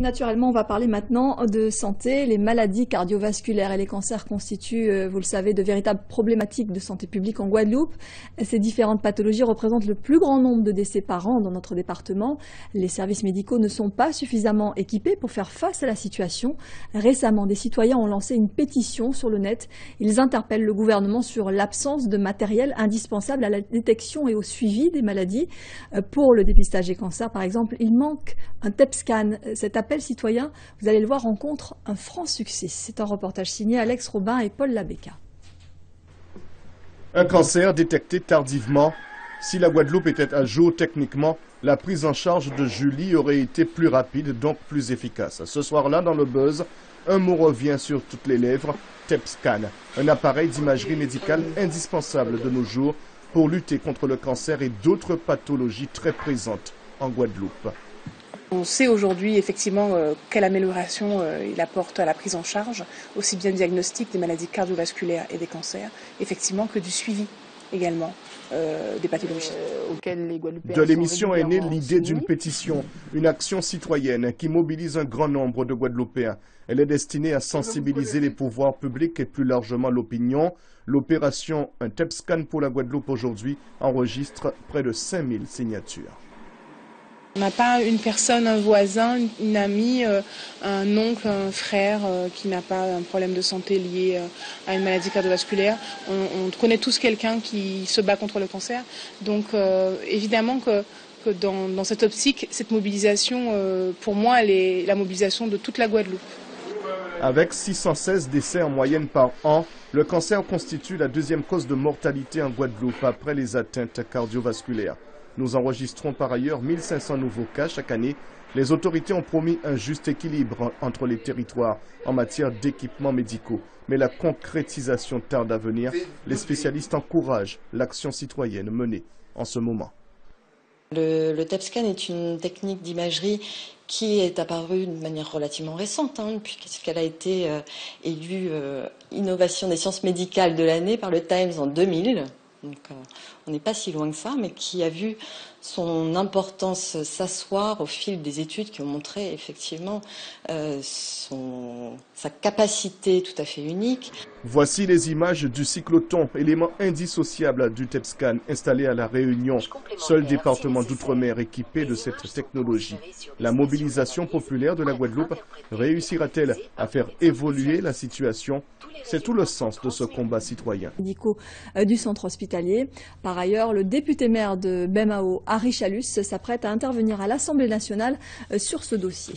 Naturellement, on va parler maintenant de santé. Les maladies cardiovasculaires et les cancers constituent, vous le savez, de véritables problématiques de santé publique en Guadeloupe. Ces différentes pathologies représentent le plus grand nombre de décès par an dans notre département. Les services médicaux ne sont pas suffisamment équipés pour faire face à la situation. Récemment, des citoyens ont lancé une pétition sur le net. Ils interpellent le gouvernement sur l'absence de matériel indispensable à la détection et au suivi des maladies. Pour le dépistage des cancers, par exemple, il manque un TEP-scan. Cet appel citoyen, vous allez le voir, rencontre un franc succès. C'est un reportage signé Alex Robin et Paul Labéca. Un cancer détecté tardivement. Si la Guadeloupe était à jour techniquement, la prise en charge de Julie aurait été plus rapide, donc plus efficace. Ce soir-là, dans le buzz, un mot revient sur toutes les lèvres, TEP-scan, un appareil d'imagerie médicale indispensable de nos jours pour lutter contre le cancer et d'autres pathologies très présentes en Guadeloupe. On sait aujourd'hui effectivement quelle amélioration il apporte à la prise en charge, aussi bien du diagnostic des maladies cardiovasculaires et des cancers, effectivement que du suivi également des pathologies. De l'émission est née l'idée d'une pétition, une action citoyenne qui mobilise un grand nombre de Guadeloupéens. Elle est destinée à sensibiliser les pouvoirs publics et plus largement l'opinion. L'opération Un TEP-scan pour la Guadeloupe aujourd'hui enregistre près de 5000 signatures. On n'a pas une personne, un voisin, une amie, un oncle, un frère qui n'a pas un problème de santé lié à une maladie cardiovasculaire. On connaît tous quelqu'un qui se bat contre le cancer. Donc évidemment que dans cette optique, cette mobilisation, pour moi, elle est la mobilisation de toute la Guadeloupe. Avec 616 décès en moyenne par an, le cancer constitue la deuxième cause de mortalité en Guadeloupe après les atteintes cardiovasculaires. Nous enregistrons par ailleurs 1500 nouveaux cas chaque année. Les autorités ont promis un juste équilibre entre les territoires en matière d'équipements médicaux. Mais la concrétisation tarde à venir. Les spécialistes encouragent l'action citoyenne menée en ce moment. Le TEP-scan est une technique d'imagerie qui est apparue de manière relativement récente, puisqu'elle a été élue innovation des sciences médicales de l'année par le Times en 2000. Donc, on n'est pas si loin que ça, mais qui a vu son importance s'asseoir au fil des études qui ont montré effectivement sa capacité tout à fait unique. Voici les images du cyclotron, élément indissociable du TEP-scan installé à La Réunion, seul département d'outre-mer équipé de cette technologie. La mobilisation populaire de la Guadeloupe réussira-t-elle à faire évoluer la situation? C'est tout le sens de ce combat citoyen. Médicaux du centre hospitalier. Par ailleurs, le député maire de Bemao, Harry Chalus, s'apprête à intervenir à l'Assemblée nationale sur ce dossier.